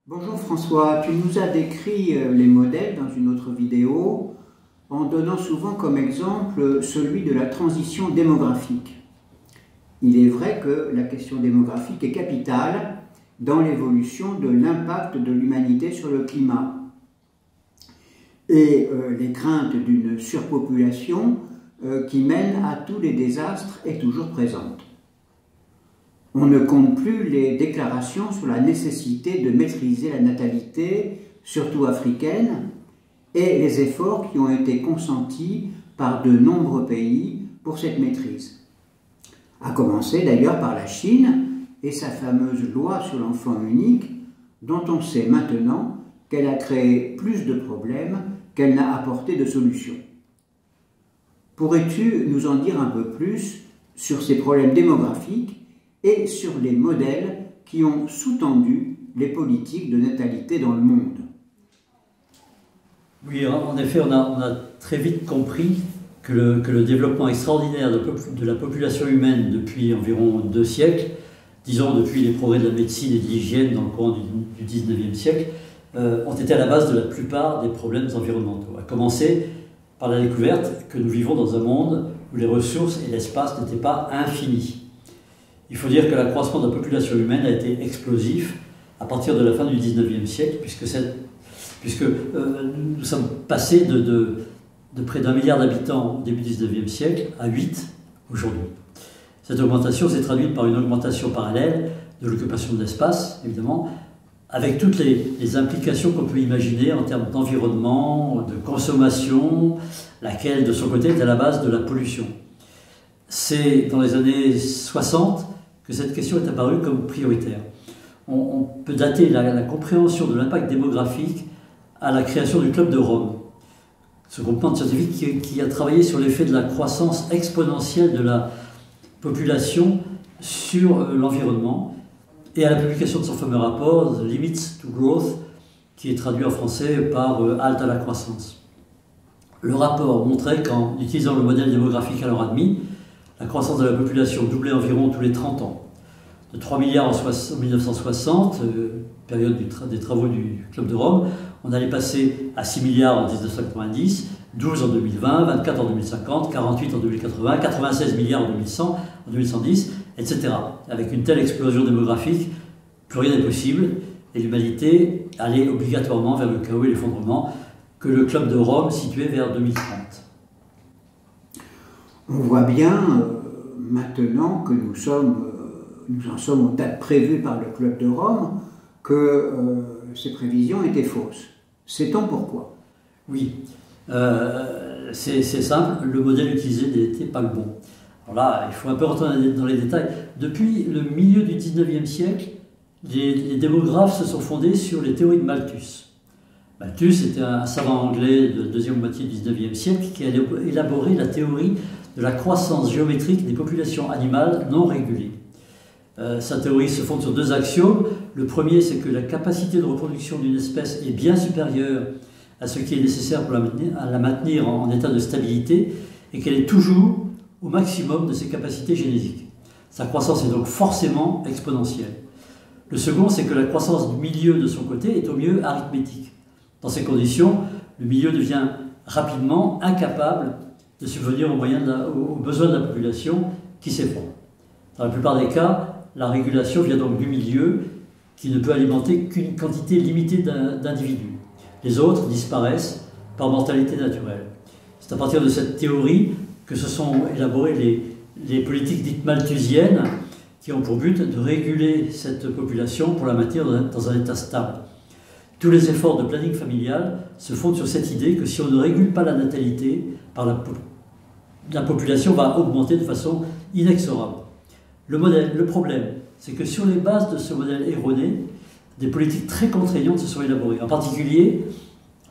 Bonjour François, tu nous as décrit les modèles dans une autre vidéo en donnant souvent comme exemple celui de la transition démographique. Il est vrai que la question démographique est capitale dans l'évolution de l'impact de l'humanité sur le climat. Et les craintes d'une surpopulation qui mène à tous les désastres est toujours présente. On ne compte plus les déclarations sur la nécessité de maîtriser la natalité, surtout africaine, et les efforts qui ont été consentis par de nombreux pays pour cette maîtrise. À commencer d'ailleurs par la Chine et sa fameuse loi sur l'enfant unique, dont on sait maintenant qu'elle a créé plus de problèmes qu'elle n'a apporté de solutions. Pourrais-tu nous en dire un peu plus sur ces problèmes démographiques et sur les modèles qui ont sous-tendu les politiques de natalité dans le monde? Oui, en effet, on a très vite compris que le développement extraordinaire de la population humaine depuis environ 2 siècles, disons depuis les progrès de la médecine et de l'hygiène dans le courant du 19e siècle, ont été à la base de la plupart des problèmes environnementaux. À commencer par la découverte que nous vivons dans un monde où les ressources et l'espace n'étaient pas infinis. Il faut dire que l'accroissement de la population humaine a été explosif à partir de la fin du 19e siècle, puisque nous sommes passés de près d'1 milliard d'habitants au début du 19e siècle à 8 aujourd'hui. Cette augmentation s'est traduite par une augmentation parallèle de l'occupation de l'espace, évidemment, avec toutes les implications qu'on peut imaginer en termes d'environnement, de consommation, laquelle, de son côté, est à la base de la pollution. C'est dans les années 60 que cette question est apparue comme prioritaire. On peut dater la compréhension de l'impact démographique à la création du Club de Rome, ce groupement de scientifiques qui a travaillé sur l'effet de la croissance exponentielle de la population sur l'environnement et à la publication de son fameux rapport, The Limits to Growth, qui est traduit en français par Halte à la croissance. Le rapport montrait qu'en utilisant le modèle démographique alors admis, la croissance de la population doublait environ tous les 30 ans. De 3 milliards en 1960, période des travaux du Club de Rome, on allait passer à 6 milliards en 1990, 12 en 2020, 24 en 2050, 48 en 2080, 96 milliards en 2100, en 2110, etc. Avec une telle explosion démographique, plus rien n'est possible et l'humanité allait obligatoirement vers le chaos et l'effondrement que le Club de Rome situait vers 2030. On voit bien maintenant que nous en sommes aux dates prévues par le Club de Rome, que ces prévisions étaient fausses. Sait-on pourquoi? Oui, c'est simple, le modèle utilisé n'était pas le bon. Alors là, il faut un peu rentrer dans les détails. Depuis le milieu du 19e siècle, les démographes se sont fondés sur les théories de Malthus. Malthus était un savant anglais de la deuxième moitié du 19e siècle qui a élaboré la théorie de la croissance géométrique des populations animales non régulées. Sa théorie se fonde sur 2 axiomes. Le premier, c'est que la capacité de reproduction d'une espèce est bien supérieure à ce qui est nécessaire pour la maintenir en état de stabilité et qu'elle est toujours au maximum de ses capacités génétiques. Sa croissance est donc forcément exponentielle. Le second, c'est que la croissance du milieu de son côté est au mieux arithmétique. Dans ces conditions, le milieu devient rapidement incapable de subvenir aux besoins de la population qui s'effondre. Dans la plupart des cas, la régulation vient donc du milieu qui ne peut alimenter qu'une quantité limitée d'individus. Les autres disparaissent par mortalité naturelle. C'est à partir de cette théorie que se sont élaborées les politiques dites malthusiennes qui ont pour but de réguler cette population pour la maintenir dans un état stable. Tous les efforts de planning familial se fondent sur cette idée que si on ne régule pas la natalité, la population va augmenter de façon inexorable. Le problème, c'est que sur les bases de ce modèle erroné, des politiques très contraignantes se sont élaborées. En particulier,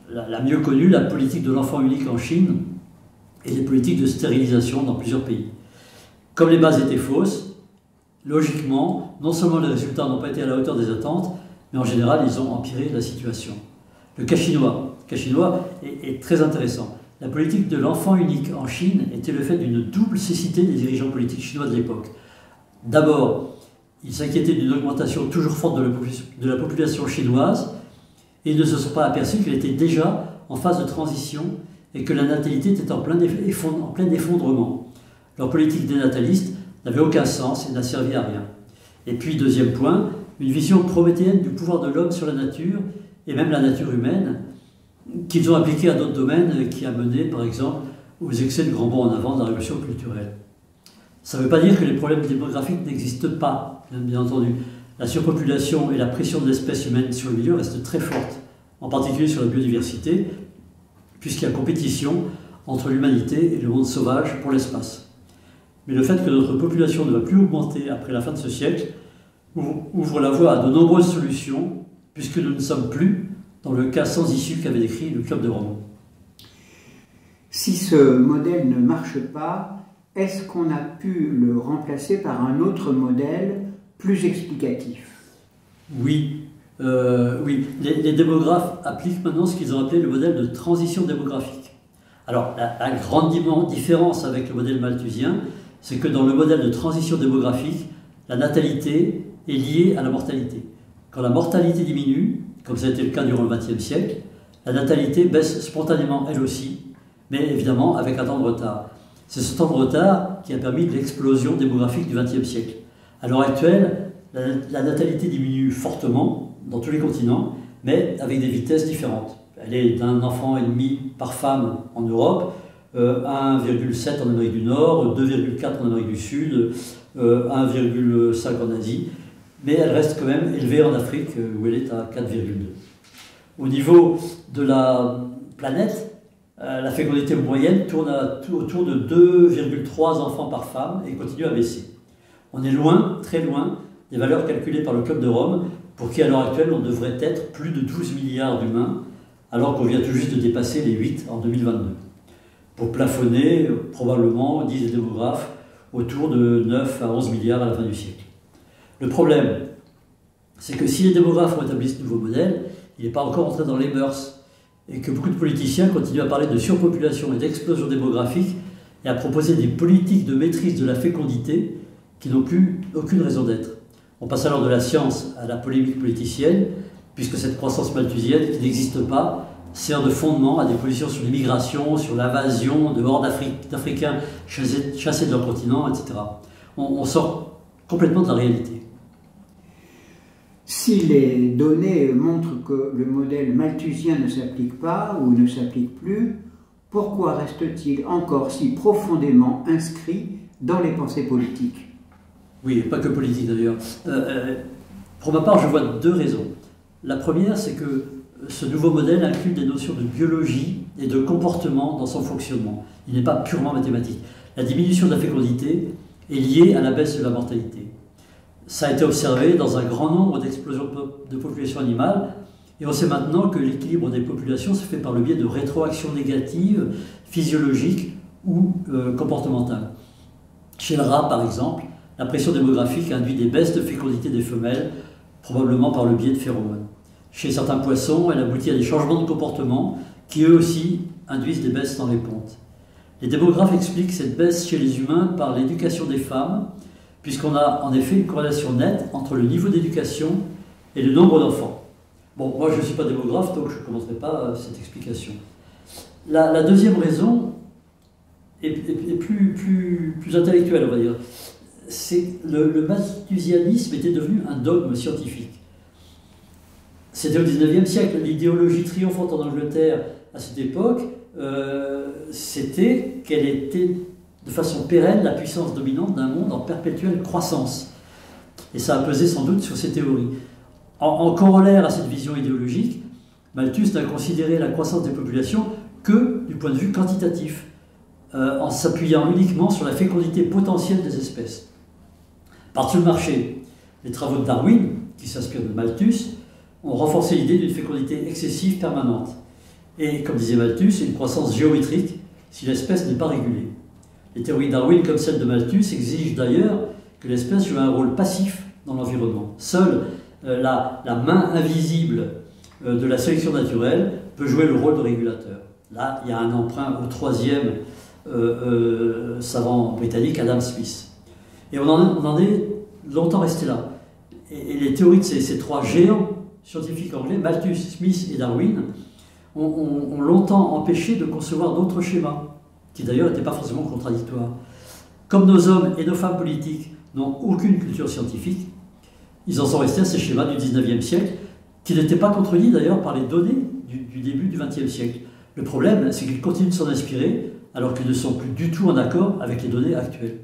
la mieux connue, la politique de l'enfant unique en Chine et les politiques de stérilisation dans plusieurs pays. Comme les bases étaient fausses, logiquement, non seulement les résultats n'ont pas été à la hauteur des attentes, mais en général, ils ont empiré la situation. Le cas chinois est très intéressant. La politique de l'enfant unique en Chine était le fait d'une double cécité des dirigeants politiques chinois de l'époque. D'abord, Ils s'inquiétaient d'une augmentation toujours forte de la population chinoise et ne se sont pas aperçus qu'elle était déjà en phase de transition et que la natalité était en plein effondrement. Leur politique dénataliste n'avait aucun sens et n'a servi à rien. Et puis, deuxième point, une vision prométhéenne du pouvoir de l'homme sur la nature et même la nature humaine, qu'ils ont appliquée à d'autres domaines qui a mené, par exemple, aux excès de grands bonds en avant de la révolution culturelle. Ça ne veut pas dire que les problèmes démographiques n'existent pas, bien entendu. La surpopulation et la pression de l'espèce humaine sur le milieu restent très fortes, en particulier sur la biodiversité, puisqu'il y a compétition entre l'humanité et le monde sauvage pour l'espace. Mais le fait que notre population ne va plus augmenter après la fin de ce siècle ouvre la voie à de nombreuses solutions, puisque nous ne sommes plus dans le cas sans issue qu'avait décrit le Club de Rome. Si ce modèle ne marche pas, est-ce qu'on a pu le remplacer par un autre modèle plus explicatif? Oui. Les démographes appliquent maintenant ce qu'ils ont appelé le modèle de transition démographique. Alors, la grande différence avec le modèle malthusien, c'est que dans le modèle de transition démographique, la natalité est liée à la mortalité. Quand la mortalité diminue, comme ça a été le cas durant le XXe siècle, la natalité baisse spontanément elle aussi, mais évidemment avec un temps de retard. C'est ce temps de retard qui a permis l'explosion démographique du XXe siècle. À l'heure actuelle, la natalité diminue fortement dans tous les continents, mais avec des vitesses différentes. Elle est d'un enfant et demi par femme en Europe, 1,7 en Amérique du Nord, 2,4 en Amérique du Sud, 1,5 en Asie, mais elle reste quand même élevée en Afrique où elle est à 4,2. Au niveau de la planète, la fécondité moyenne tourne autour de 2,3 enfants par femme et continue à baisser. On est loin, très loin, des valeurs calculées par le Club de Rome, pour qui à l'heure actuelle on devrait être plus de 12 milliards d'humains, alors qu'on vient tout juste de dépasser les 8 en 2022. Pour plafonner, probablement, disent les démographes, autour de 9 à 11 milliards à la fin du siècle. Le problème, c'est que si les démographes ont établi ce nouveau modèle, il n'est pas encore entré dans les mœurs, et que beaucoup de politiciens continuent à parler de surpopulation et d'explosion démographique et à proposer des politiques de maîtrise de la fécondité qui n'ont plus aucune raison d'être. On passe alors de la science à la polémique politicienne, puisque cette croissance malthusienne, qui n'existe pas, sert de fondement à des positions sur l'immigration, sur l'invasion de hordes d'Africains chassés de leur continent, etc. On sort complètement de la réalité. Si les données montrent que le modèle malthusien ne s'applique pas ou ne s'applique plus, pourquoi reste-t-il encore si profondément inscrit dans les pensées politiques? Oui, pas que politique d'ailleurs. Pour ma part, je vois deux raisons. La première, c'est que ce nouveau modèle inclut des notions de biologie et de comportement dans son fonctionnement. Il n'est pas purement mathématique. La diminution de la fécondité est liée à la baisse de la mortalité. Ça a été observé dans un grand nombre d'explosions de populations animales, et on sait maintenant que l'équilibre des populations se fait par le biais de rétroactions négatives, physiologiques ou comportementales. Chez le rat, par exemple, la pression démographique induit des baisses de fécondité des femelles, probablement par le biais de phéromones. Chez certains poissons, elle aboutit à des changements de comportement qui, eux aussi, induisent des baisses dans les pontes. Les démographes expliquent cette baisse chez les humains par l'éducation des femmes, puisqu'on a en effet une corrélation nette entre le niveau d'éducation et le nombre d'enfants. Bon, moi je ne suis pas démographe, donc je ne commenterai pas cette explication. La deuxième raison est plus intellectuelle, on va dire. C'est le malthusianisme était devenu un dogme scientifique. C'était au XIXe siècle. L'idéologie triomphante en Angleterre à cette époque, c'était qu'elle était de façon pérenne la puissance dominante d'un monde en perpétuelle croissance. Et ça a pesé sans doute sur ces théories. En corollaire à cette vision idéologique, Malthus n'a considéré la croissance des populations que du point de vue quantitatif, en s'appuyant uniquement sur la fécondité potentielle des espèces. Par-dessus le marché, les travaux de Darwin, qui s'inspirent de Malthus, ont renforcé l'idée d'une fécondité excessive permanente. Et, comme disait Malthus, une croissance géométrique si l'espèce n'est pas régulée. Les théories de Darwin, comme celles de Malthus, exigent d'ailleurs que l'espèce joue un rôle passif dans l'environnement. Seule la main invisible de la sélection naturelle peut jouer le rôle de régulateur. Là, il y a un emprunt au troisième savant britannique, Adam Smith. Et on en est longtemps resté là. Et les théories de ces trois géants scientifiques anglais, Malthus, Smith et Darwin, ont longtemps empêché de concevoir d'autres schémas, qui d'ailleurs n'étaient pas forcément contradictoires. Comme nos hommes et nos femmes politiques n'ont aucune culture scientifique, ils en sont restés à ces schémas du 19e siècle, qui n'étaient pas contredits d'ailleurs par les données du début du 20e siècle. Le problème, c'est qu'ils continuent de s'en inspirer, alors qu'ils ne sont plus du tout en accord avec les données actuelles.